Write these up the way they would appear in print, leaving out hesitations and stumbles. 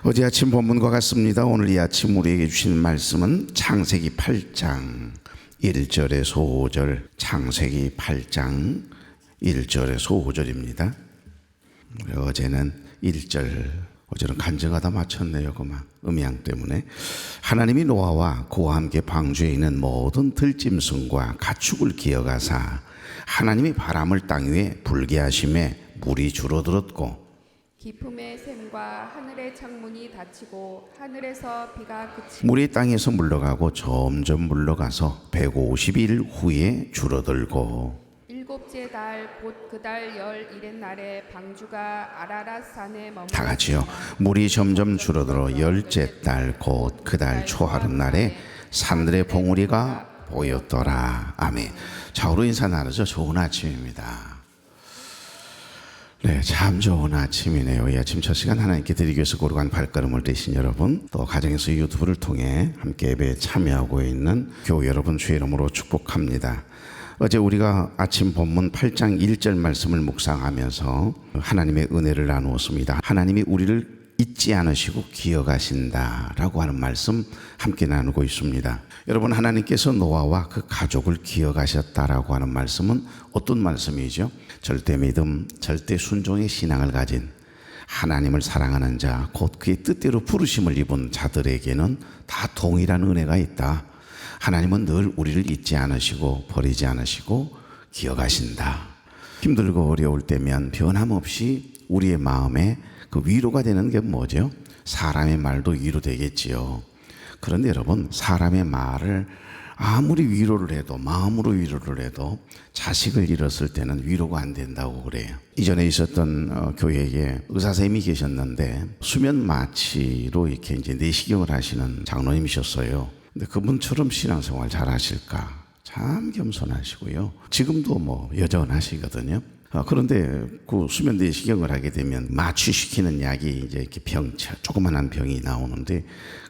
어제 아침 본문과 같습니다. 오늘 이 아침 우리에게 주신 말씀은 창세기 8장 1절에서 5절, 창세기 8장 1절에서 5절입니다. 어제는 1절, 어제는 간증하다 마쳤네요. 그만 음양 때문에. 하나님이 노아와 그와 함께 방주에 있는 모든 들짐승과 가축을 기어가사 하나님이 바람을 땅 위에 불게 하심에 물이 줄어들었고 깊음의 샘과 하늘의 창문이 닫히고 하늘에서 비가 그치고 물이 땅에서 물러가고 점점 물러가서 150일 후에 줄어들고 일곱째 달 곧 그 달 11의 날에 방주가 아라랏 산에 머물렀습니다. 다 같이요. 물이 점점 줄어들어 열째 달 곧 그 달 초하룻 날에 산들의 봉우리가 보였더라. 아멘. 자, 우리 인사 나누죠. 좋은 아침입니다. 네, 참 좋은 아침이네요. 이 아침 첫 시간 하나님께 드리기 위해서 고르간 발걸음을 떼신 여러분, 또 가정에서 유튜브를 통해 함께 예배에 참여하고 있는 교우 여러분 주의 이름으로 축복합니다. 어제 우리가 아침 본문 8장 1절 말씀을 묵상하면서 하나님의 은혜를 나누었습니다. 하나님이 우리를 잊지 않으시고 기억하신다라고 하는 말씀 함께 나누고 있습니다. 여러분, 하나님께서 노아와 그 가족을 기억하셨다라고 하는 말씀은 어떤 말씀이죠? 절대 믿음, 절대 순종의 신앙을 가진 하나님을 사랑하는 자, 곧 그의 뜻대로 부르심을 입은 자들에게는 다 동일한 은혜가 있다. 하나님은 늘 우리를 잊지 않으시고 버리지 않으시고 기억하신다. 힘들고 어려울 때면 변함없이 우리의 마음에 그 위로가 되는 게 뭐죠? 사람의 말도 위로되겠지요. 그런데 여러분, 사람의 말을 아무리 위로를 해도, 마음으로 위로를 해도 자식을 잃었을 때는 위로가 안 된다고 그래요. 이전에 있었던 교회에 의사 선생님이 계셨는데 수면 마취로 이렇게 이제 내시경을 하시는 장로님이셨어요. 근데 그분처럼 신앙생활 잘 하실까? 참 겸손하시고요. 지금도 뭐 여전하시거든요. 그런데 그 수면 내시경을 하게 되면 마취시키는 약이 이제 이렇게 조그만한 병이 나오는데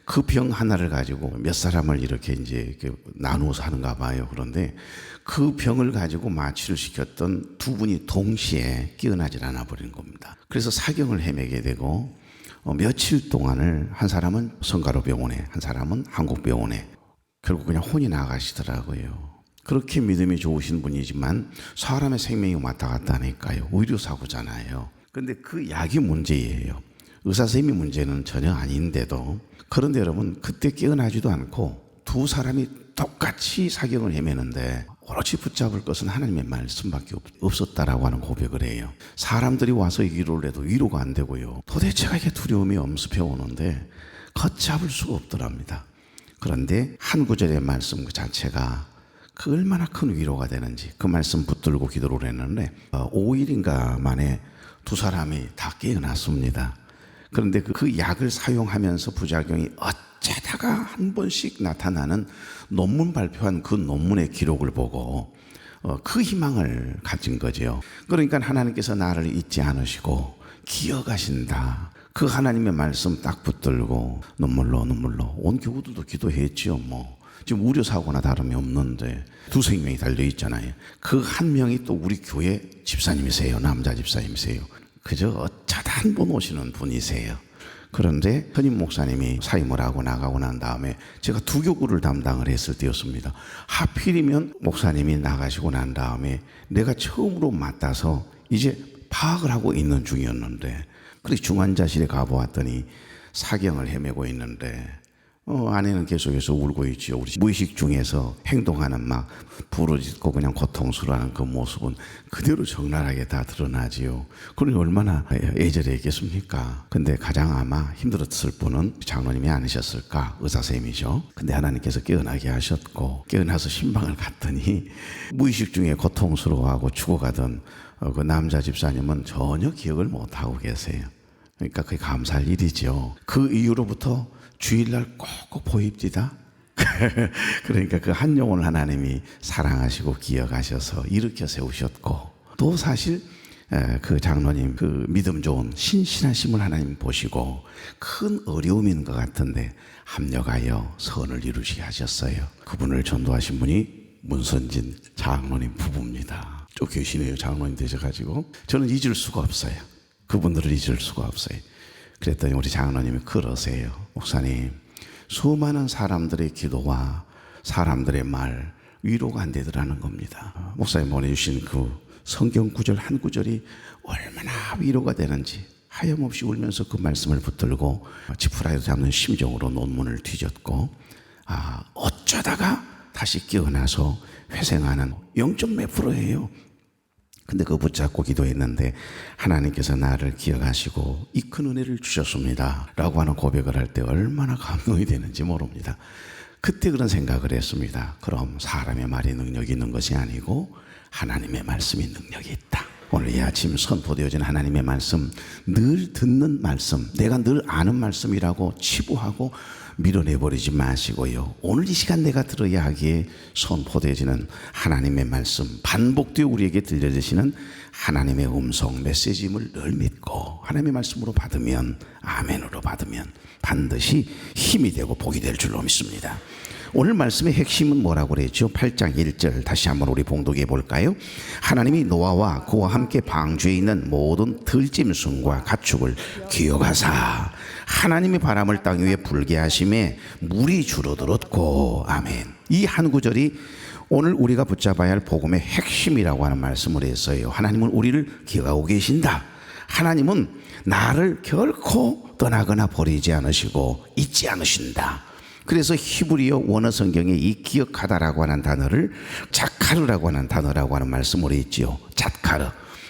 그 병 하나를 가지고 몇 사람을 이렇게 이제 이렇게 나누어서 하는가 봐요. 그런데 그 병을 가지고 마취를 시켰던 두 분이 동시에 깨어나질 않아 버린 겁니다. 그래서 사경을 헤매게 되고 며칠 동안을 한 사람은 성가로 병원에, 한 사람은 한국병원에, 결국 그냥 혼이 나가시더라고요. 그렇게 믿음이 좋으신 분이지만 사람의 생명이 왔다 갔다 하니까요. 의료사고잖아요. 그런데 그 약이 문제예요. 의사 선생님이 문제는 전혀 아닌데도. 그런데 여러분, 그때 깨어나지도 않고 두 사람이 똑같이 사경을 헤매는데 오롯이 붙잡을 것은 하나님의 말씀밖에 없었다라고 하는 고백을 해요. 사람들이 와서 위로를 해도 위로가 안 되고요. 도대체가 이게 두려움이 엄습해 오는데 걷잡을 수가 없더랍니다. 그런데 한 구절의 말씀 그 자체가 그 얼마나 큰 위로가 되는지 그 말씀 붙들고 기도를 했는데 5일인가 만에 두 사람이 다 깨어났습니다. 그런데 그 약을 사용하면서 부작용이 어쩌다가 한 번씩 나타나는 논문 발표한 그 논문의 기록을 보고 그 희망을 가진 거죠. 그러니까 하나님께서 나를 잊지 않으시고 기억하신다. 그 하나님의 말씀 딱 붙들고 눈물로 온 교우들도 기도했지요. 뭐 지금 의료사고나 다름이 없는데 두 생명이 달려있잖아요. 그 한 명이 또 우리 교회 집사님이세요. 남자 집사님이세요. 그저 어쩌다 한 번 오시는 분이세요. 그런데 현임 목사님이 사임을 하고 나가고 난 다음에 제가 두 교구를 담당을 했을 때였습니다. 하필이면 목사님이 나가시고 난 다음에 내가 처음으로 맡아서 이제 파악을 하고 있는 중이었는데, 그래서 중환자실에 가보았더니 사경을 헤매고 있는데 아내는 계속해서 울고 있지요. 우리 무의식 중에서 행동하는 막 부르짖고 그냥 고통스러워하는 그 모습은 그대로 적나라하게 다 드러나지요. 그러니 얼마나 애절했겠습니까? 근데 가장 아마 힘들었을 분은 장로님이 아니셨을까? 의사선생님이죠. 근데 하나님께서 깨어나게 하셨고, 깨어나서 신방을 갔더니 무의식 중에 고통스러워하고 죽어가던 그 남자 집사님은 전혀 기억을 못하고 계세요. 그러니까 그게 감사할 일이죠. 그 이후로부터 주일날 꼭꼭 보입디다. 그러니까 그 한 영혼을 하나님이 사랑하시고 기억하셔서 일으켜 세우셨고, 또 사실 그 장로님 그 믿음 좋은 신실하심을 하나님 보시고 큰 어려움인 것 같은데 합력하여 선을 이루시게 하셨어요. 그분을 전도하신 분이 문선진 장로님 부부입니다. 쭉 계시네요. 장로님 되셔가지고 저는 잊을 수가 없어요. 그분들을 잊을 수가 없어요. 그랬더니 우리 장로님이 그러세요. 목사님, 수많은 사람들의 기도와 사람들의 말 위로가 안 되더라는 겁니다. 목사님 보내주신 그 성경 구절 한 구절이 얼마나 위로가 되는지 하염없이 울면서 그 말씀을 붙들고 지푸라기도 잡는 심정으로 논문을 뒤졌고, 어쩌다가 다시 깨어나서 회생하는 0.몇 %예요. 근데 그거 붙잡고 기도했는데 하나님께서 나를 기억하시고 이 큰 은혜를 주셨습니다 라고 하는 고백을 할 때 얼마나 감동이 되는지 모릅니다. 그때 그런 생각을 했습니다. 그럼 사람의 말이 능력이 있는 것이 아니고 하나님의 말씀이 능력이 있다. 오늘 이 아침 선포되어진 하나님의 말씀, 늘 듣는 말씀, 내가 늘 아는 말씀이라고 치부하고 밀어내버리지 마시고요. 오늘 이 시간 내가 들어야 하기에 선포되어지는 하나님의 말씀, 반복되어 우리에게 들려주시는 하나님의 음성, 메시지임을 늘 믿고 하나님의 말씀으로 받으면, 아멘으로 받으면 반드시 힘이 되고 복이 될 줄로 믿습니다. 오늘 말씀의 핵심은 뭐라고 그랬죠? 8장 1절 다시 한번 우리 봉독해 볼까요? 하나님이 노아와 그와 함께 방주에 있는 모든 들짐승과 가축을 기억하사 하나님이 바람을 땅 위에 불게 하심에 물이 줄어들었고. 아멘. 이 한 구절이 오늘 우리가 붙잡아야 할 복음의 핵심이라고 하는 말씀을 했어요. 하나님은 우리를 기억하고 계신다. 하나님은 나를 결코 떠나거나 버리지 않으시고 잊지 않으신다. 그래서 히브리어 원어 성경에 이 기억하다라고 하는 단어를 자카르라고 하는 단어라고 하는 말씀으로 있지요. 자카르.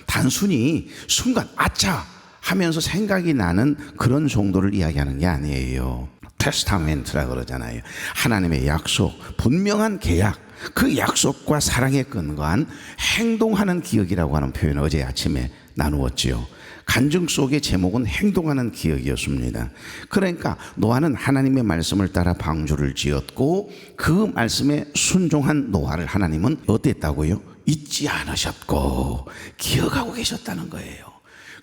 단순히 순간 아차 하면서 생각이 나는 그런 정도를 이야기하는 게 아니에요. 테스타멘트라고 그러잖아요. 하나님의 약속, 분명한 계약, 그 약속과 사랑에 근거한 행동하는 기억이라고 하는 표현을 어제 아침에 나누었지요. 간증 속의 제목은 행동하는 기억이었습니다. 그러니까 노아는 하나님의 말씀을 따라 방주를 지었고 그 말씀에 순종한 노아를 하나님은 어땠다고요? 잊지 않으셨고 기억하고 계셨다는 거예요.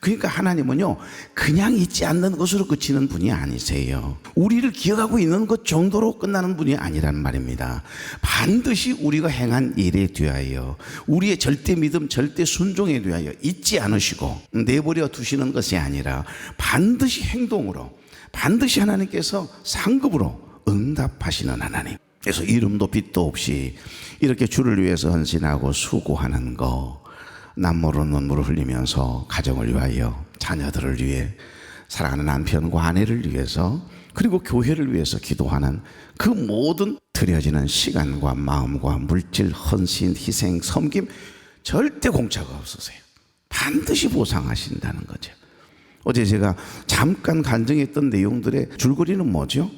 그러니까 하나님은요, 그냥 잊지 않는 것으로 그치는 분이 아니세요. 우리를 기억하고 있는 것 정도로 끝나는 분이 아니란 말입니다. 반드시 우리가 행한 일에 대하여, 우리의 절대 믿음, 절대 순종에 대하여 잊지 않으시고 내버려 두시는 것이 아니라 반드시 행동으로, 반드시 하나님께서 상급으로 응답하시는 하나님. 그래서 이름도 빛도 없이 이렇게 주를 위해서 헌신하고 수고하는 거, 남모르는 눈물을 흘리면서 가정을 위하여, 자녀들을 위해, 사랑하는 남편과 아내를 위해서, 그리고 교회를 위해서 기도하는 그 모든 드려지는 시간과 마음과 물질, 헌신, 희생, 섬김 절대 공짜가 없으세요. 반드시 보상하신다는 거죠. 어제 제가 잠깐 간증했던 내용들의 줄거리는 뭐죠?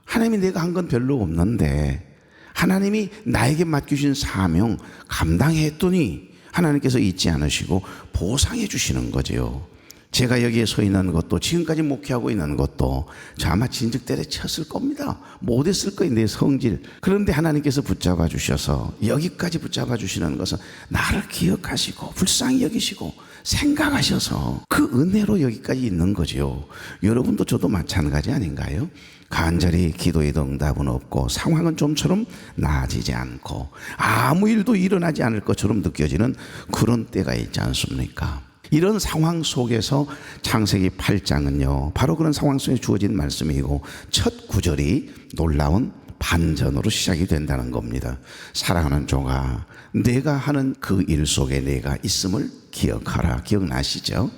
하나님이 내가 한 건 별로 없는데 하나님이 나에게 맡기신 사명 감당했더니 하나님께서 잊지 않으시고 보상해 주시는 거죠. 제가 여기에 서 있는 것도, 지금까지 목회하고 있는 것도 저 아마 진즉 때려쳤을 겁니다. 못했을 거예요, 내 성질. 그런데 하나님께서 붙잡아 주셔서 여기까지 붙잡아 주시는 것은 나를 기억하시고 불쌍히 여기시고 생각하셔서 그 은혜로 여기까지 있는 거죠. 여러분도 저도 마찬가지 아닌가요? 간절히 기도에도 응답은 없고 상황은 좀처럼 나아지지 않고 아무 일도 일어나지 않을 것처럼 느껴지는 그런 때가 있지 않습니까? 이런 상황 속에서 창세기 8장은요 바로 그런 상황 속에 주어진 말씀이고, 첫 구절이 놀라운 반전으로 시작이 된다는 겁니다. 사랑하는 종아, 내가 하는 그 일 속에 내가 있음을 기억하라. 기억나시죠?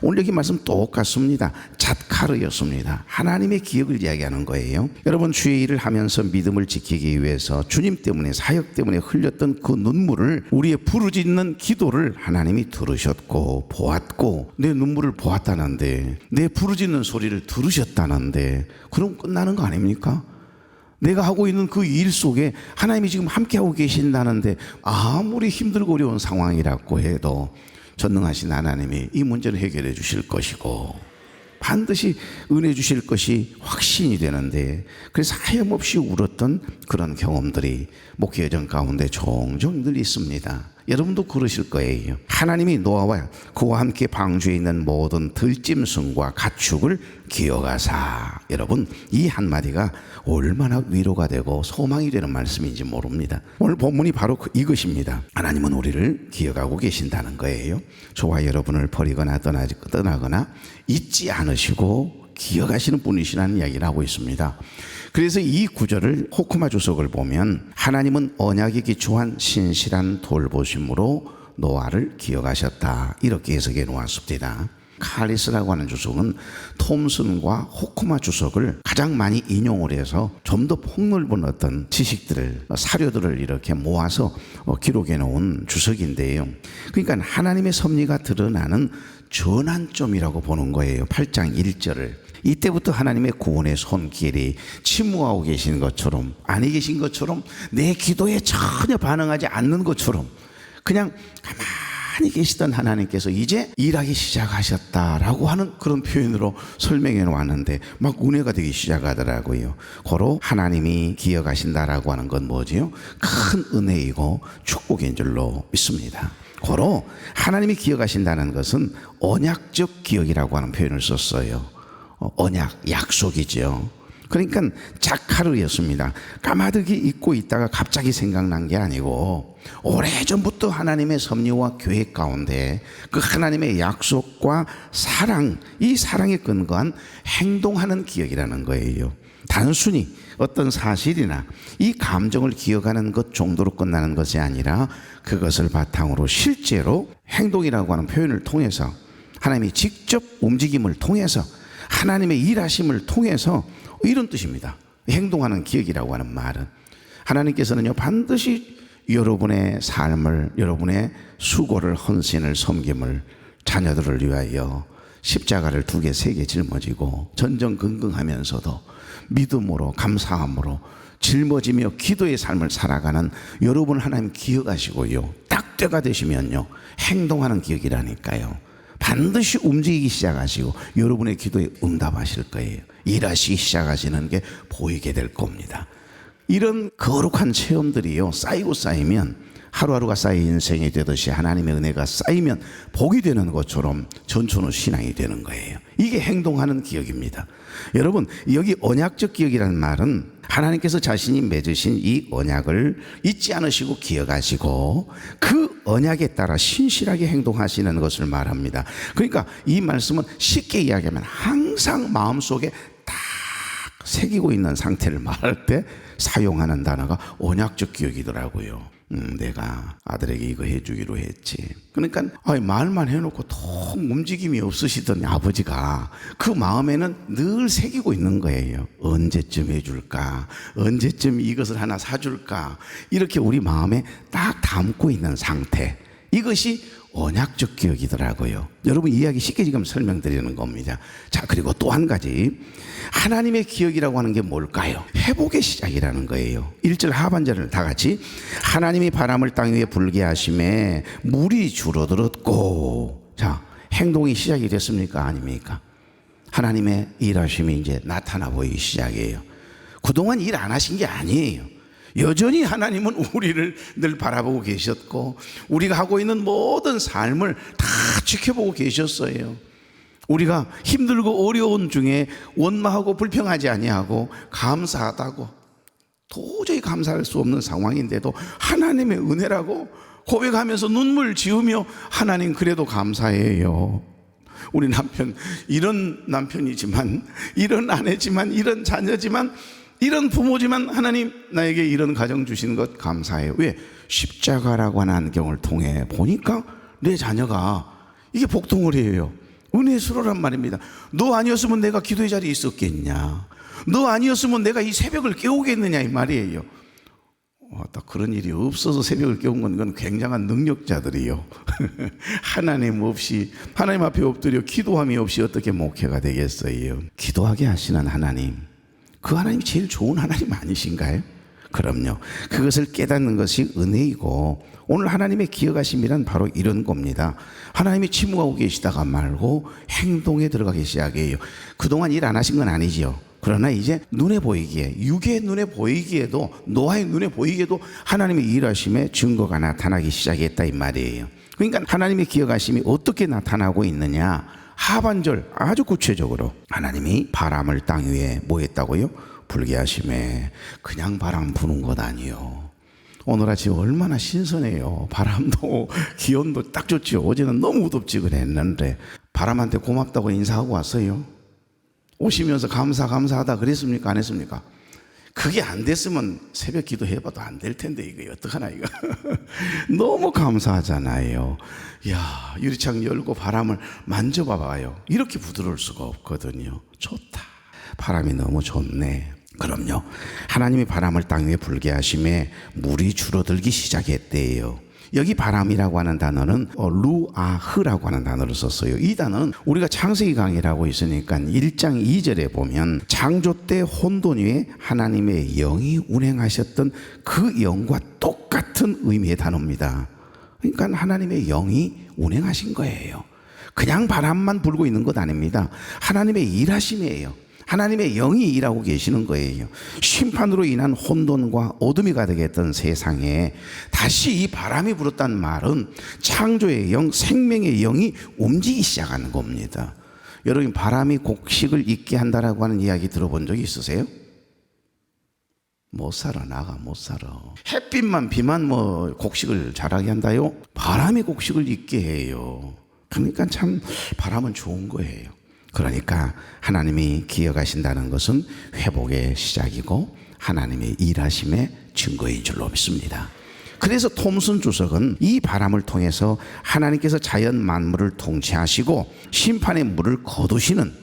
오늘 여기 말씀 똑같습니다. 잣카르였습니다. 하나님의 기억을 이야기하는 거예요. 여러분, 주의 일을 하면서 믿음을 지키기 위해서 주님 때문에, 사역 때문에 흘렸던 그 눈물을, 우리의 부르짖는 기도를 하나님이 들으셨고 보았고, 내 눈물을 보았다는데, 내 부르짖는 소리를 들으셨다는데, 그럼 끝나는 거 아닙니까? 내가 하고 있는 그 일 속에 하나님이 지금 함께하고 계신다는데, 아무리 힘들고 어려운 상황이라고 해도 전능하신 하나님이 이 문제를 해결해 주실 것이고 반드시 은혜 주실 것이 확신이 되는데, 그래서 하염없이 울었던 그런 경험들이 목회 여정 가운데 종종 늘 있습니다. 여러분도 그러실 거예요. 하나님이 노아와 그와 함께 방주에 있는 모든 들짐승과 가축을 기억하사. 여러분, 이 한마디가 얼마나 위로가 되고 소망이 되는 말씀인지 모릅니다. 오늘 본문이 바로 이것입니다. 하나님은 우리를 기억하고 계신다는 거예요. 저와 여러분을 버리거나 떠나거나 잊지 않으시고 기억하시는 분이시라는 이야기를 하고 있습니다. 그래서 이 구절을 호크마 주석을 보면 하나님은 언약에 기초한 신실한 돌보심으로 노아를 기억하셨다, 이렇게 해석해 놓았습니다. 칼리스라고 하는 주석은 톰슨과 호크마 주석을 가장 많이 인용을 해서 좀 더 폭넓은 어떤 지식들을, 사료들을 이렇게 모아서 기록해 놓은 주석인데요. 그러니까 하나님의 섭리가 드러나는 전환점이라고 보는 거예요. 8장 1절을. 이때부터 하나님의 구원의 손길이 침묵하고 계신 것처럼, 아니 계신 것처럼, 내 기도에 전혀 반응하지 않는 것처럼 그냥 가만히 계시던 하나님께서 이제 일하기 시작하셨다라고 하는 그런 표현으로 설명해 놓았는데 막 은혜가 되기 시작하더라고요. 고로 하나님이 기억하신다라고 하는 건 뭐지요? 큰 은혜이고 축복인 줄로 믿습니다. 고로 하나님이 기억하신다는 것은 언약적 기억이라고 하는 표현을 썼어요. 언약, 약속이죠. 그러니까 자카르였습니다. 까마득히 잊고 있다가 갑자기 생각난 게 아니고 오래전부터 하나님의 섭리와 계획 가운데 그 하나님의 약속과 사랑, 이 사랑에 근거한 행동하는 기억이라는 거예요. 단순히 어떤 사실이나 이 감정을 기억하는 것 정도로 끝나는 것이 아니라 그것을 바탕으로 실제로 행동이라고 하는 표현을 통해서 하나님이 직접 움직임을 통해서 하나님의 일하심을 통해서 이런 뜻입니다. 행동하는 기억이라고 하는 말은 하나님께서는요 반드시 여러분의 삶을, 여러분의 수고를, 헌신을, 섬김을, 자녀들을 위하여 십자가를 2개, 3개 짊어지고 전전긍긍하면서도 믿음으로, 감사함으로 짊어지며 기도의 삶을 살아가는 여러분 하나님 기억하시고요, 딱 때가 되시면요 행동하는 기억이라니까요. 반드시 움직이기 시작하시고 여러분의 기도에 응답하실 거예요. 일하시기 시작하시는 게 보이게 될 겁니다. 이런 거룩한 체험들이요 쌓이고 쌓이면 하루하루가 쌓인 인생이 되듯이 하나님의 은혜가 쌓이면 복이 되는 것처럼 전천후 신앙이 되는 거예요. 이게 행동하는 기억입니다. 여러분, 여기 언약적 기억이라는 말은 하나님께서 자신이 맺으신 이 언약을 잊지 않으시고 기억하시고 그 언약에 따라 신실하게 행동하시는 것을 말합니다. 그러니까 이 말씀은 쉽게 이야기하면 항상 마음속에 딱 새기고 있는 상태를 말할 때 사용하는 단어가 언약적 기억이더라고요. 내가 아들에게 이거 해주기로 했지. 그러니까 말만 해놓고 통 움직임이 없으시던 아버지가 그 마음에는 늘 새기고 있는 거예요. 언제쯤 해줄까? 언제쯤 이것을 하나 사줄까? 이렇게 우리 마음에 딱 담고 있는 상태, 이것이 언약적 기억이더라고요. 여러분 이야기 쉽게 지금 설명드리는 겁니다. 자, 그리고 또 한 가지, 하나님의 기억이라고 하는 게 뭘까요? 회복의 시작이라는 거예요. 1절 하반절을 다 같이, 하나님이 바람을 땅 위에 불게 하심에 물이 줄어들었고. 자, 행동이 시작이 됐습니까? 아닙니까? 하나님의 일하심이 이제 나타나 보이기 시작이에요. 그동안 일 안 하신 게 아니에요. 여전히 하나님은 우리를 늘 바라보고 계셨고 우리가 하고 있는 모든 삶을 다 지켜보고 계셨어요. 우리가 힘들고 어려운 중에 원망하고 불평하지 아니하고 감사하다고, 도저히 감사할 수 없는 상황인데도 하나님의 은혜라고 고백하면서 눈물 지으며 하나님 그래도 감사해요. 우리 남편, 이런 남편이지만, 이런 아내지만, 이런 자녀지만, 이런 부모지만 하나님 나에게 이런 가정 주시는 것 감사해요. 왜? 십자가라고 하는 안경을 통해 보니까 내 자녀가 이게 복동을 해요. 은혜스러란 말입니다. 너 아니었으면 내가 기도의 자리에 있었겠냐? 너 아니었으면 내가 이 새벽을 깨우겠느냐, 이 말이에요. 딱 그런 일이 없어서 새벽을 깨운 건 이건 굉장한 능력자들이요. 하나님 없이, 하나님 앞에 엎드려 기도함이 없이 어떻게 목회가 되겠어요? 기도하게 하시는 하나님, 그 하나님이 제일 좋은 하나님 아니신가요? 그럼요. 그것을 깨닫는 것이 은혜이고, 오늘 하나님의 기억하심이란 바로 이런 겁니다. 하나님이 침묵하고 계시다가 말고 행동에 들어가기 시작해요. 그동안 일 안 하신 건 아니지요. 그러나 이제 눈에 보이기에, 육의 눈에 보이기에도, 노아의 눈에 보이기에도 하나님의 일하심의 증거가 나타나기 시작했다, 이 말이에요. 그러니까 하나님의 기억하심이 어떻게 나타나고 있느냐, 하반절 아주 구체적으로 하나님이 바람을 땅 위에 뭐 했다고요? 불게 하심에. 그냥 바람 부는 것 아니요. 오늘 아침 얼마나 신선해요. 바람도 기온도 딱 좋지요. 어제는 너무 우덥지근했는데 바람한테 고맙다고 인사하고 왔어요. 오시면서 감사하다 그랬습니까? 안 했습니까? 그게 안 됐으면 새벽 기도 해봐도 안 될 텐데 이거 어떡하나 이거. 너무 감사하잖아요. 야, 유리창 열고 바람을 만져봐봐요. 이렇게 부드러울 수가 없거든요. 좋다. 바람이 너무 좋네. 그럼요. 하나님이 바람을 땅 위에 불게 하심에 물이 줄어들기 시작했대요. 여기 바람이라고 하는 단어는 루아흐라고 하는 단어를 썼어요. 이 단어는 우리가 창세기 강의라고 있으니까 1장 2절에 보면 창조 때 혼돈 위에 하나님의 영이 운행하셨던 그 영과 똑같은 의미의 단어입니다. 그러니까 하나님의 영이 운행하신 거예요. 그냥 바람만 불고 있는 것 아닙니다. 하나님의 일하심이에요. 하나님의 영이 일하고 계시는 거예요. 심판으로 인한 혼돈과 어둠이 가득했던 세상에 다시 이 바람이 불었다는 말은 창조의 영, 생명의 영이 움직이기 시작하는 겁니다. 여러분, 바람이 곡식을 잊게 한다라고 하는 이야기 들어본 적이 있으세요? 못 살아. 나가 못 살아. 햇빛만 비만 곡식을 자라게 한다요? 바람이 곡식을 잊게 해요. 그러니까 참 바람은 좋은 거예요. 그러니까 하나님이 기억하신다는 것은 회복의 시작이고 하나님의 일하심의 증거인 줄로 믿습니다. 그래서 톰슨 주석은 이 바람을 통해서 하나님께서 자연 만물을 통치하시고 심판의 물을 거두시는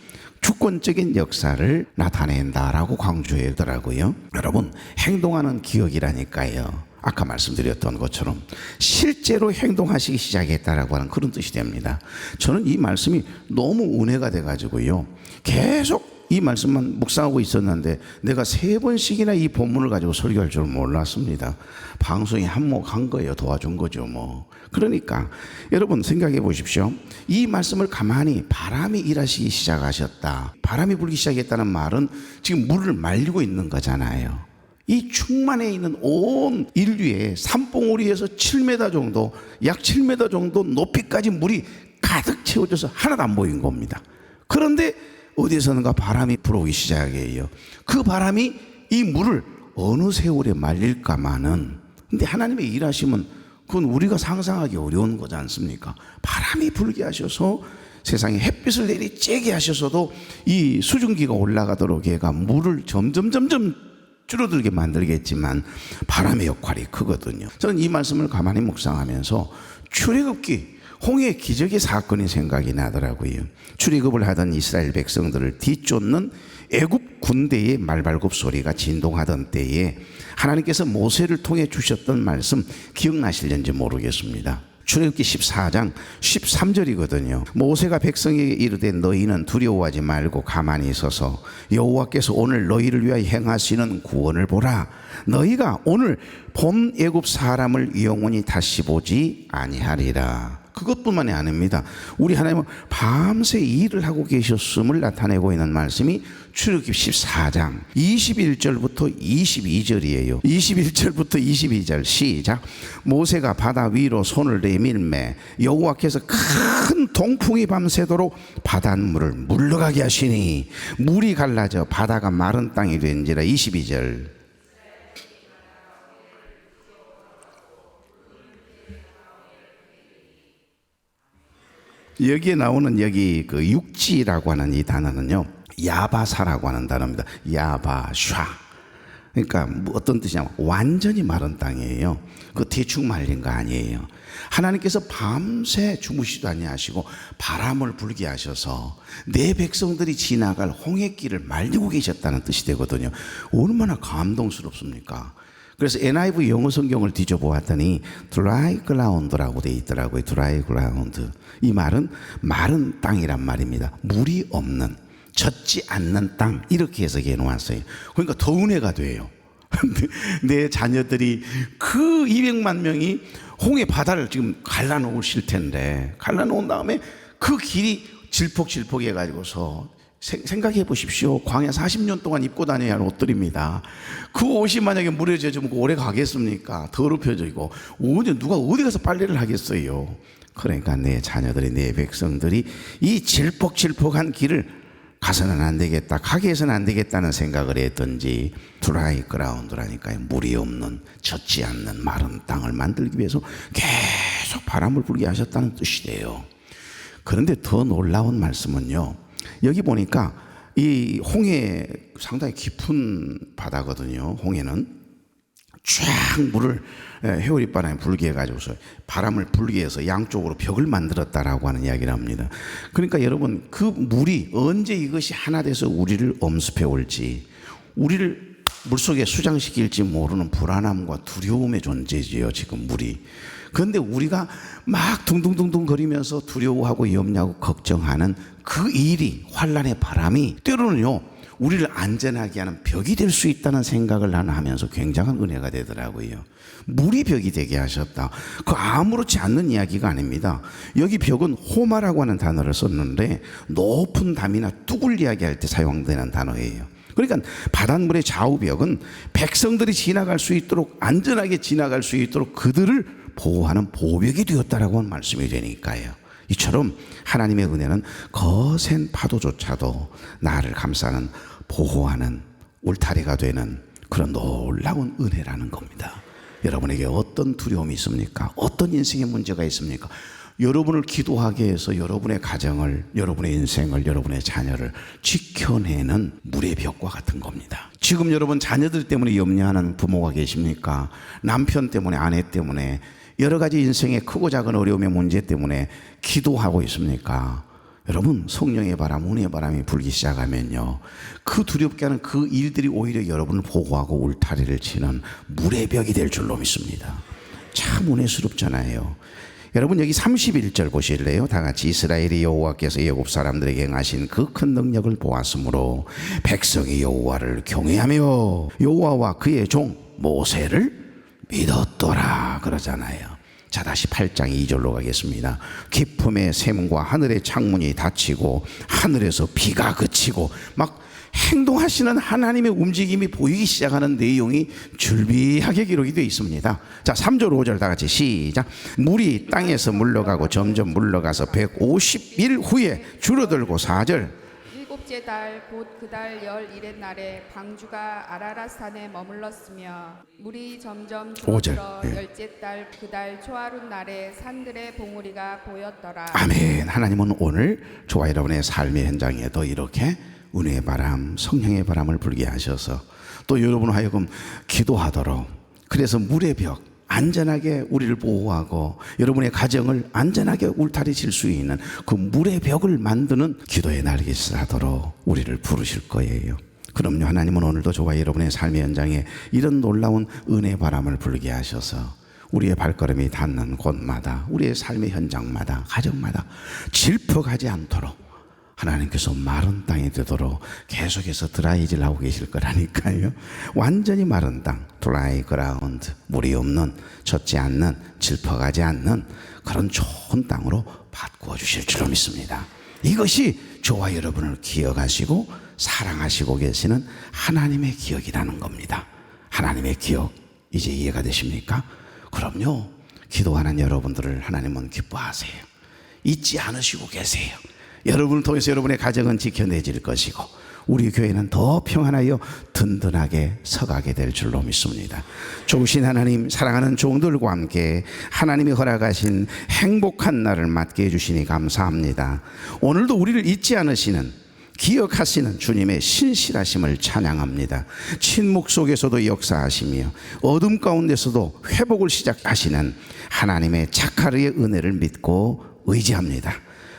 주권적인 역사를 나타낸다라고 강조하더라고요. 여러분, 행동하는 기억이라니까요. 아까 말씀드렸던 것처럼 실제로 행동하시기 시작했다라고 하는 그런 뜻이 됩니다. 저는 이 말씀이 너무 은혜가 돼가지고요, 계속 이 말씀만 묵상하고 있었는데 내가 3번씩이나 이 본문을 가지고 설교할 줄 몰랐습니다. 방송이 한몫한 거예요. 도와준 거죠 뭐. 그러니까 여러분 생각해 보십시오. 이 말씀을 가만히 바람이 일하시기 시작하셨다, 바람이 불기 시작했다는 말은 지금 물을 말리고 있는 거잖아요. 이 충만해 있는 온 인류의 산봉우리에서 7m 정도, 약 7m 정도 높이까지 물이 가득 채워져서 하나도 안 보인 겁니다. 그런데 어디에서는가 바람이 불어오기 시작해요. 그 바람이 이 물을 어느 세월에 말릴까마는, 근데 하나님의 일하심은 그건 우리가 상상하기 어려운 거지 않습니까? 바람이 불게 하셔서 세상에 햇빛을 내리 쬐게 하셔서도 이 수증기가 올라가도록 얘가 물을 점점 줄어들게 만들겠지만 바람의 역할이 크거든요. 저는 이 말씀을 가만히 묵상하면서 출애굽기 홍해 기적의 사건이 생각이 나더라고요. 출애굽을 하던 이스라엘 백성들을 뒤쫓는 애굽 군대의 말발굽 소리가 진동하던 때에 하나님께서 모세를 통해 주셨던 말씀 기억나실는지 모르겠습니다. 출애굽기 14장 13절이거든요. 모세가 백성에게 이르되 너희는 두려워하지 말고 가만히 있어서 여호와께서 오늘 너희를 위하여 행하시는 구원을 보라. 너희가 오늘 본 애굽 사람을 영원히 다시 보지 아니하리라. 그것뿐만이 아닙니다. 우리 하나님은 밤새 일을 하고 계셨음을 나타내고 있는 말씀이 출애굽기 14장 21절부터 22절이에요. 21절부터 22절 시작. 모세가 바다 위로 손을 내밀매 여호와께서 큰 동풍이 밤새도록 바닷물을 물러가게 하시니 물이 갈라져 바다가 마른 땅이 된지라. 22절. 여기에 나오는 여기 그 육지라고 하는 이 단어는요, 야바사라고 하는 단어입니다. 야바샤. 그러니까 뭐 어떤 뜻이냐면 완전히 마른 땅이에요. 그 대충 말린 거 아니에요. 하나님께서 밤새 주무시도 아니하시고 바람을 불게 하셔서 내 백성들이 지나갈 홍해길을 말리고 계셨다는 뜻이 되거든요. 얼마나 감동스럽습니까? 그래서 NIV 영어 성경을 뒤져보았더니 dry ground라고 되어 있더라고요. dry ground. 이 말은 마른 땅이란 말입니다. 물이 없는, 젖지 않는 땅, 이렇게 해석해 놓았어요. 그러니까 더 은혜가 돼요. 내 자녀들이 그 200만 명이 홍해 바다를 지금 갈라놓으실 텐데, 갈라놓은 다음에 그 길이 질퍽질퍽 해가지고서 생각해 보십시오. 광야 40년 동안 입고 다녀야 할 옷들입니다. 그 옷이 만약에 물에 젖으면 오래 가겠습니까? 더럽혀지고 누가 어디 가서 빨래를 하겠어요. 그러니까 내 자녀들이, 내 백성들이 이 질퍽질퍽한 길을 가서는 안 되겠다, 가게 해서는 안 되겠다는 생각을 했던지 드라이 그라운드라니까요. 물이 없는, 젖지 않는 마른 땅을 만들기 위해서 계속 바람을 불게 하셨다는 뜻이 돼요. 그런데 더 놀라운 말씀은요, 여기 보니까 이 홍해 상당히 깊은 바다거든요. 홍해는 쫙 물을 해오리 바람에 불게 해가지고서 바람을 불게 해서 양쪽으로 벽을 만들었다라고 하는 이야기를 합니다. 그러니까 여러분, 그 물이 언제 이것이 하나 돼서 우리를 엄습해 올지, 우리를 물속에 수장시킬지 모르는 불안함과 두려움의 존재지요, 지금 물이. 그런데 우리가 막 둥둥둥둥 거리면서 두려워하고 염려하고 걱정하는 그 일이, 환란의 바람이 때로는요 우리를 안전하게 하는 벽이 될 수 있다는 생각을 나는 하면서 굉장한 은혜가 되더라고요. 물이 벽이 되게 하셨다. 그 아무렇지 않는 이야기가 아닙니다. 여기 벽은 호마라고 하는 단어를 썼는데 높은 담이나 뚝을 이야기할 때 사용되는 단어예요. 그러니까 바닷물의 좌우벽은 백성들이 지나갈 수 있도록, 안전하게 지나갈 수 있도록 그들을 보호하는 보호벽이 되었다라고 하는 말씀이 되니까요. 이처럼 하나님의 은혜는 거센 파도조차도 나를 감싸는, 보호하는 울타리가 되는 그런 놀라운 은혜라는 겁니다. 여러분에게 어떤 두려움이 있습니까? 어떤 인생의 문제가 있습니까? 여러분을 기도하게 해서 여러분의 가정을, 여러분의 인생을, 여러분의 자녀를 지켜내는 물의 벽과 같은 겁니다. 지금 여러분 자녀들 때문에 염려하는 부모가 계십니까? 남편 때문에, 아내 때문에, 여러 가지 인생의 크고 작은 어려움의 문제 때문에 기도하고 있습니까? 여러분, 성령의 바람, 은혜의 바람이 불기 시작하면요, 그 두렵게 하는 그 일들이 오히려 여러분을 보호하고 울타리를 치는 물의 벽이 될 줄로 믿습니다. 참 은혜스럽잖아요. 여러분, 여기 31절 보실래요? 다 같이. 이스라엘이 여호와께서 애굽 사람들에게 행하신 그 큰 능력을 보았으므로 백성이 여호와를 경외하며 여호와와 그의 종 모세를 믿었더라 그러잖아요. 자, 다시 8장 2절로 가겠습니다. 깊음의 샘과 하늘의 창문이 닫히고 하늘에서 비가 그치고, 막 행동하시는 하나님의 움직임이 보이기 시작하는 내용이 줄비하게 기록이 되어 있습니다. 자, 3절 5절 다 같이 시작. 물이 땅에서 물러가고 점점 물러가서 150일 후에 줄어들고, 4절. 일곱째 달 곧 그 달 열일의 날에 방주가 아라랏산에 머물렀으며 물이 점점 줄어들어 예. 열째 달 그 달 초하룻 날에 산들의 봉우리가 보였더라. 아멘. 하나님은 오늘 저와 여러분의 삶의 현장에도 이렇게 은혜의 바람, 성령의 바람을 불게 하셔서 또 여러분 하여금 기도하도록, 그래서 물의 벽, 안전하게 우리를 보호하고 여러분의 가정을 안전하게 울타리 칠 수 있는 그 물의 벽을 만드는 기도의 날개짓을 하도록 우리를 부르실 거예요. 그럼요, 하나님은 오늘도 저와 여러분의 삶의 현장에 이런 놀라운 은혜의 바람을 불게 하셔서 우리의 발걸음이 닿는 곳마다, 우리의 삶의 현장마다, 가정마다 질퍽하지 않도록 하나님께서 마른 땅이 되도록 계속해서 드라이질 하고 계실 거라니까요. 완전히 마른 땅, 드라이 그라운드, 물이 없는, 젖지 않는, 질퍽하지 않는 그런 좋은 땅으로 바꾸어 주실 줄로 믿습니다. 이것이 저와 여러분을 기억하시고 사랑하시고 계시는 하나님의 기억이라는 겁니다. 하나님의 기억, 이제 이해가 되십니까? 그럼요, 기도하는 여러분들을 하나님은 기뻐하세요. 잊지 않으시고 계세요. 여러분을 통해서 여러분의 가정은 지켜내질 것이고 우리 교회는 더 평안하여 든든하게 서가게 될 줄로 믿습니다. 좋으신 하나님, 사랑하는 종들과 함께 하나님이 허락하신 행복한 날을 맞게 해주시니 감사합니다. 오늘도 우리를 잊지 않으시는, 기억하시는 주님의 신실하심을 찬양합니다. 침묵 속에서도 역사하시며 어둠 가운데서도 회복을 시작하시는 하나님의 자카르의 은혜를 믿고 의지합니다.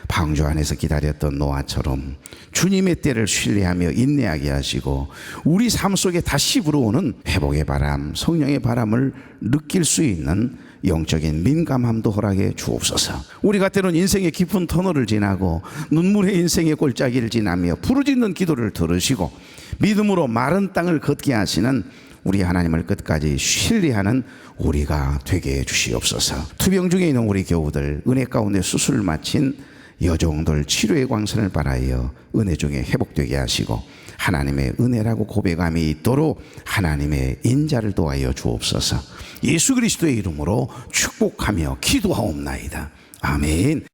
방주 안에서 기다렸던 노아처럼 주님의 때를 신뢰하며 인내하게 하시고 우리 삶 속에 다시 불어오는 회복의 바람, 성령의 바람을 느낄 수 있는 영적인 민감함도 허락해 주옵소서. 우리가 때로는 인생의 깊은 터널을 지나고 눈물의 인생의 골짜기를 지나며 부르짖는 기도를 들으시고 믿음으로 마른 땅을 걷게 하시는 우리 하나님을 끝까지 신뢰하는 우리가 되게 해 주시옵소서. 투병 중에 있는 우리 교우들, 은혜 가운데 수술을 마친 여종들 치료의 광선을 바라여 은혜 중에 회복되게 하시고 하나님의 은혜라고 고백함이 있도록 하나님의 인자를 도하여 주옵소서. 예수 그리스도의 이름으로 축복하며 기도하옵나이다. 아멘.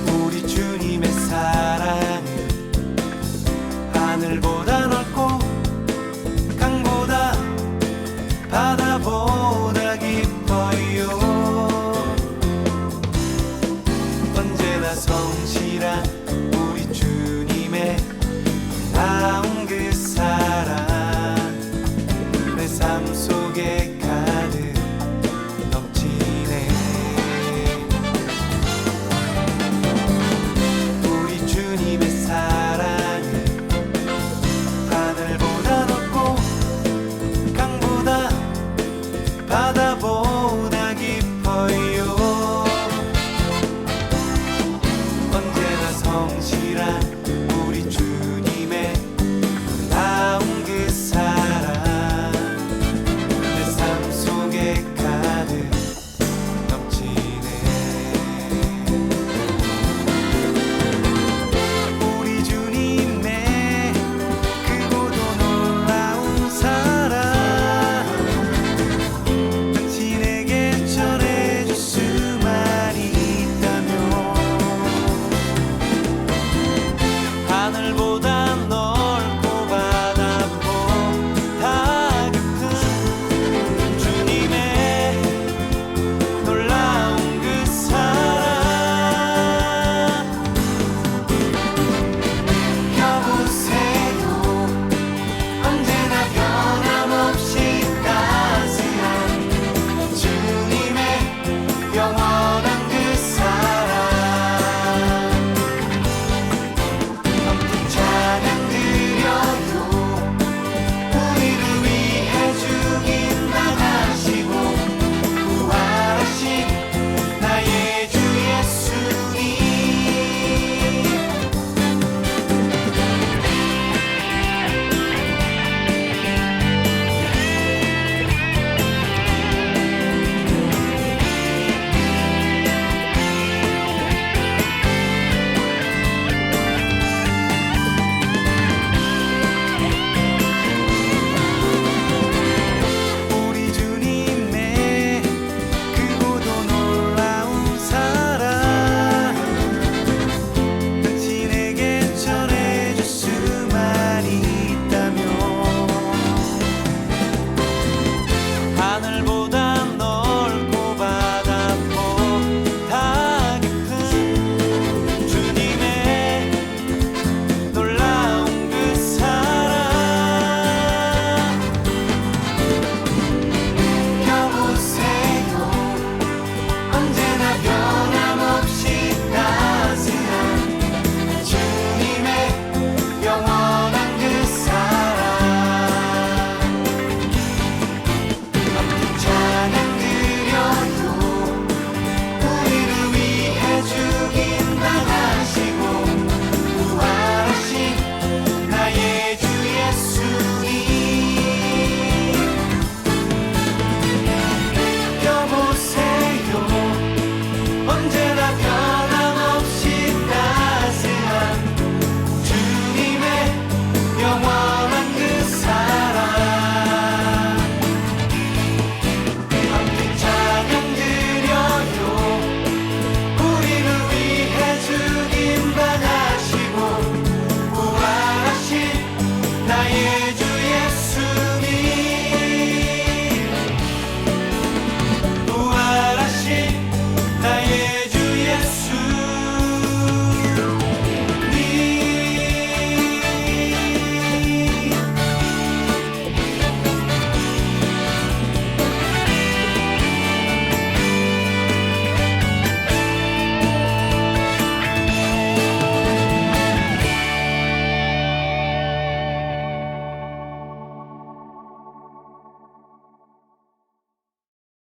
우리 주님의 사랑은 언제나 성실한 우리 주님의 나온 그 사랑 내 삶 속에 가득 넘치네. 우리 주님의 사랑은 하늘보다 높고 강보다 바다보다 깊어요. 언제나 성실한 우리 주님의 나온 그 사랑 내 삶 속에 가득 넘치네. 우리 주님의 크고도 놀라운 사랑 당신에게 전해줄 수만 있다면 하늘보다 넓고 바다보다 깊은 주님의 놀라운 그 사랑 펴보세요. 언제나 변함없이 따스한 주님의 영원한 그 사랑 높은 찬양 드려요. 우리를 위해 죽임 당하시고 부활하신 나의 주 예수님. 우리 주님의 크고도 놀라운 사랑 당신에게 전해줄 수만 있다면 하늘보다 넓고 바다보다 깊은 주님의 놀라운 그 사랑 펴보세요. 언제나 변함없이 따스한 주님의 영원한 그 사랑 높은 찬양 드려요. 우리를 위해 죽임 당하시고 부활하신 나의 주 예수님. 펴보세요. 언제나 변함없이 따스한 주님의 영원한 그 사랑 함께 찬양 드려요. 우리를 위해 죽임 당하시고 부활하신 나의 주 예수님. 부활하신 나의 주 예수님.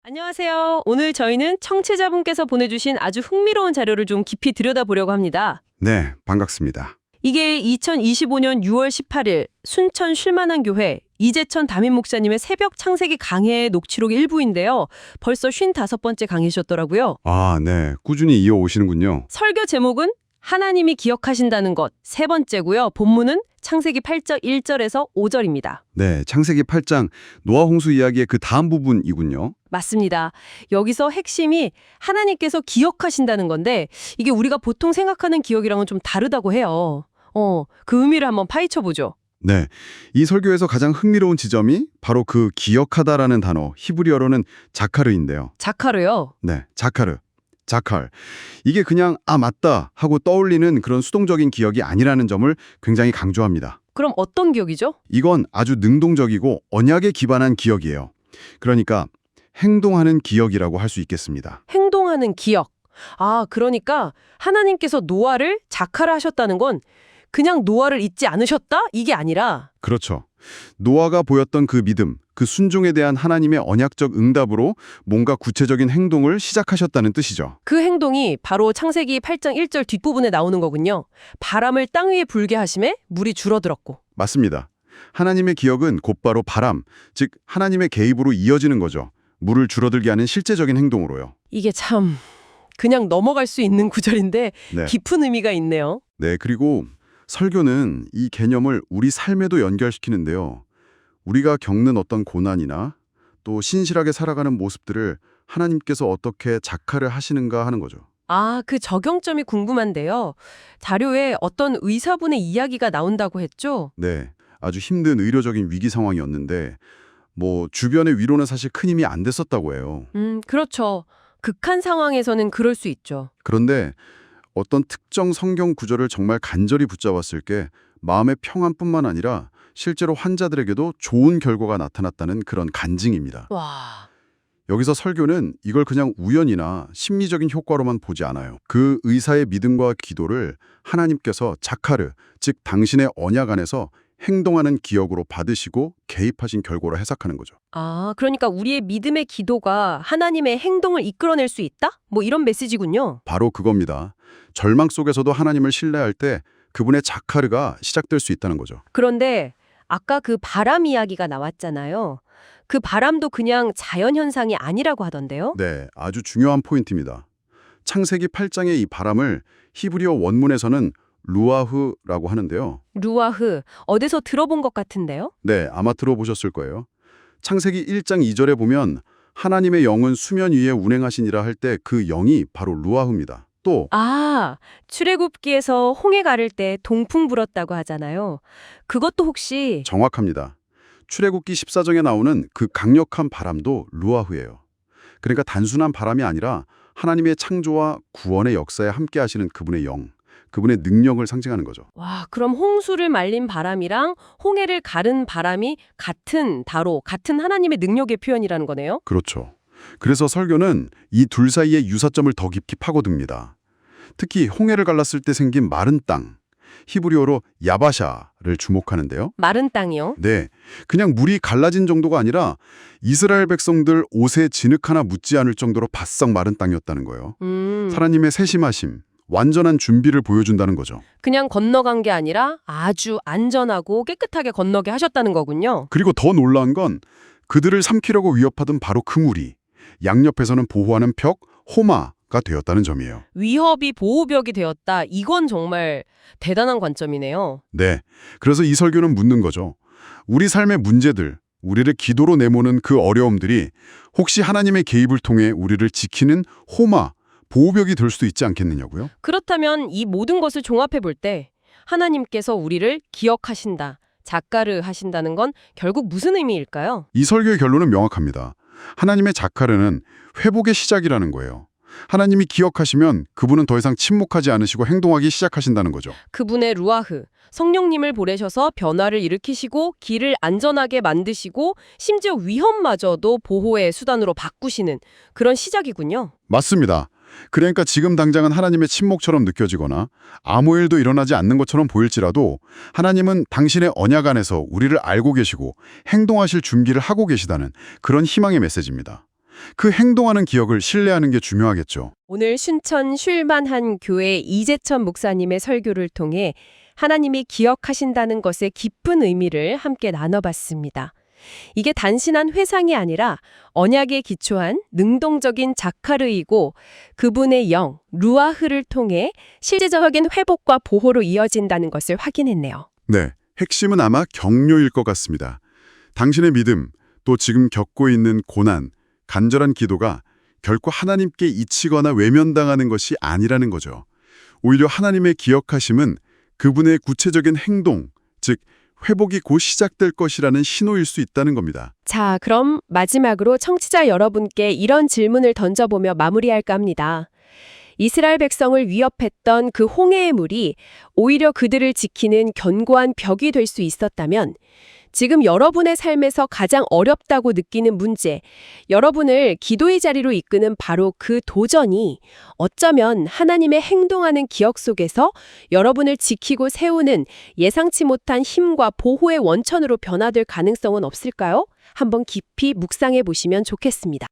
안녕하세요. 오늘 저희는 청취자분께서 보내주신 아주 흥미로운 자료를 좀 깊이 들여다보려고 합니다. 네, 반갑습니다. 이게 2025년 6월 18일 순천 쉴만한 교회 이재천 담임 목사님의 새벽 창세기 강해의 녹취록 일부인데요. 벌써 55번째 강의셨더라고요. 아, 네. 꾸준히 이어오시는군요. 설교 제목은 하나님이 기억하신다는 것 세 번째고요. 본문은 창세기 8장 1절에서 5절입니다. 네, 창세기 8장 노아 홍수 이야기의 그 다음 부분이군요. 맞습니다. 여기서 핵심이 하나님께서 기억하신다는 건데 이게 우리가 보통 생각하는 기억이랑은 좀 다르다고 해요. 그 의미를 한번 파헤쳐보죠. 네, 이 설교에서 가장 흥미로운 지점이 바로 그 기억하다라는 단어, 히브리어로는 자카르인데요. 자카르요? 네, 자카르. 자칼. 이게 그냥 아 맞다 하고 떠올리는 그런 수동적인 기억이 아니라는 점을 굉장히 강조합니다. 그럼 어떤 기억이죠? 이건 아주 능동적이고 언약에 기반한 기억이에요. 그러니까 행동하는 기억이라고 할 수 있겠습니다. 행동하는 기억. 아, 그러니까 하나님께서 노아를 자카를 하셨다는 건 그냥 노아를 잊지 않으셨다? 이게 아니라 그렇죠. 노아가 보였던 그 믿음, 그 순종에 대한 하나님의 언약적 응답으로 뭔가 구체적인 행동을 시작하셨다는 뜻이죠. 그 행동이 바로 창세기 8장 1절 뒷부분에 나오는 거군요. 바람을 땅 위에 불게 하심에 물이 줄어들었고. 맞습니다. 하나님의 기억은 곧바로 바람, 즉 하나님의 개입으로 이어지는 거죠. 물을 줄어들게 하는 실제적인 행동으로요. 이게 참 그냥 넘어갈 수 있는 구절인데 네. 깊은 의미가 있네요. 네, 그리고 설교는 이 개념을 우리 삶에도 연결시키는데요. 우리가 겪는 어떤 고난이나 또 신실하게 살아가는 모습들을 하나님께서 어떻게 작화를 하시는가 하는 거죠. 아, 그 적용점이 궁금한데요. 자료에 어떤 의사분의 이야기가 나온다고 했죠? 네, 아주 힘든 의료적인 위기 상황이었는데 주변의 위로는 사실 큰 힘이 안 됐었다고 해요. 그렇죠. 극한 상황에서는 그럴 수 있죠. 그런데 어떤 특정 성경 구절을 정말 간절히 붙잡았을 게 마음의 평안뿐만 아니라 실제로 환자들에게도 좋은 결과가 나타났다는 그런 간증입니다. 와, 여기서 설교는 이걸 그냥 우연이나 심리적인 효과로만 보지 않아요. 그 의사의 믿음과 기도를 하나님께서 자카르, 즉 당신의 언약 안에서 행동하는 기억으로 받으시고 개입하신 결과로 해석하는 거죠. 아, 그러니까 우리의 믿음의 기도가 하나님의 행동을 이끌어낼 수 있다? 이런 메시지군요. 바로 그겁니다. 절망 속에서도 하나님을 신뢰할 때 그분의 자카르가 시작될 수 있다는 거죠. 그런데 아까 그 바람 이야기가 나왔잖아요. 그 바람도 그냥 자연현상이 아니라고 하던데요? 네, 아주 중요한 포인트입니다. 창세기 8장의 이 바람을 히브리어 원문에서는 루아흐라고 하는데요. 루아흐, 어디서 들어본 것 같은데요? 네, 아마 들어보셨을 거예요. 창세기 1장 2절에 보면 하나님의 영은 수면 위에 운행하시니라 할 때 그 영이 바로 루아흐입니다. 또 아, 출애굽기에서 홍해 가를 때 동풍 불었다고 하잖아요. 그것도 혹시 정확합니다. 출애굽기 14장에 나오는 그 강력한 바람도 루아흐예요. 그러니까 단순한 바람이 아니라 하나님의 창조와 구원의 역사에 함께 하시는 그분의 영, 그분의 능력을 상징하는 거죠. 와, 그럼 홍수를 말린 바람이랑 홍해를 가른 바람이 같은 하나님의 능력의 표현이라는 거네요? 그렇죠. 그래서 설교는 이 둘 사이의 유사점을 더 깊이 파고듭니다. 특히 홍해를 갈랐을 때 생긴 마른 땅, 히브리어로 야바샤를 주목하는데요. 마른 땅이요? 네, 그냥 물이 갈라진 정도가 아니라 이스라엘 백성들 옷에 진흙 하나 묻지 않을 정도로 바싹 마른 땅이었다는 거예요. 하나님의 세심하심, 완전한 준비를 보여준다는 거죠. 그냥 건너간 게 아니라 아주 안전하고 깨끗하게 건너게 하셨다는 거군요. 그리고 더 놀라운 건 그들을 삼키려고 위협하던 바로 그 물이 양옆에서는 보호하는 벽, 호마가 되었다는 점이에요. 위협이 보호벽이 되었다. 이건 정말 대단한 관점이네요. 네, 그래서 이 설교는 묻는 거죠. 우리 삶의 문제들, 우리를 기도로 내모는 그 어려움들이 혹시 하나님의 개입을 통해 우리를 지키는 호마, 보호벽이 될 수도 있지 않겠느냐고요? 그렇다면 이 모든 것을 종합해 볼 때 하나님께서 우리를 기억하신다, 작가르 하신다는 건 결국 무슨 의미일까요? 이 설교의 결론은 명확합니다. 하나님의 자카르는 회복의 시작이라는 거예요. 하나님이 기억하시면 그분은 더 이상 침묵하지 않으시고 행동하기 시작하신다는 거죠. 그분의 루아흐, 성령님을 보내셔서 변화를 일으키시고 길을 안전하게 만드시고 심지어 위험마저도 보호의 수단으로 바꾸시는 그런 시작이군요. 맞습니다. 그러니까 지금 당장은 하나님의 침묵처럼 느껴지거나 아무 일도 일어나지 않는 것처럼 보일지라도 하나님은 당신의 언약 안에서 우리를 알고 계시고 행동하실 준비를 하고 계시다는 그런 희망의 메시지입니다. 그 행동하는 기억을 신뢰하는 게 중요하겠죠. 오늘 순천 쉴만한 교회 이재천 목사님의 설교를 통해 하나님이 기억하신다는 것의 깊은 의미를 함께 나눠봤습니다. 이게 단순한 회상이 아니라 언약에 기초한 능동적인 자카르이고 그분의 영, 루아흐를 통해 실제적인 회복과 보호로 이어진다는 것을 확인했네요. 네, 핵심은 아마 격려일 것 같습니다. 당신의 믿음, 또 지금 겪고 있는 고난, 간절한 기도가 결코 하나님께 잊히거나 외면당하는 것이 아니라는 거죠. 오히려 하나님의 기억하심은 그분의 구체적인 행동, 즉 회복이 곧 시작될 것이라는 신호일 수 있다는 겁니다. 자, 그럼 마지막으로 청취자 여러분께 이런 질문을 던져보며 마무리할까 합니다. 이스라엘 백성을 위협했던 그 홍해의 물이 오히려 그들을 지키는 견고한 벽이 될 수 있었다면 지금 여러분의 삶에서 가장 어렵다고 느끼는 문제, 여러분을 기도의 자리로 이끄는 바로 그 도전이 어쩌면 하나님의 행동하는 기억 속에서 여러분을 지키고 세우는 예상치 못한 힘과 보호의 원천으로 변화될 가능성은 없을까요? 한번 깊이 묵상해 보시면 좋겠습니다.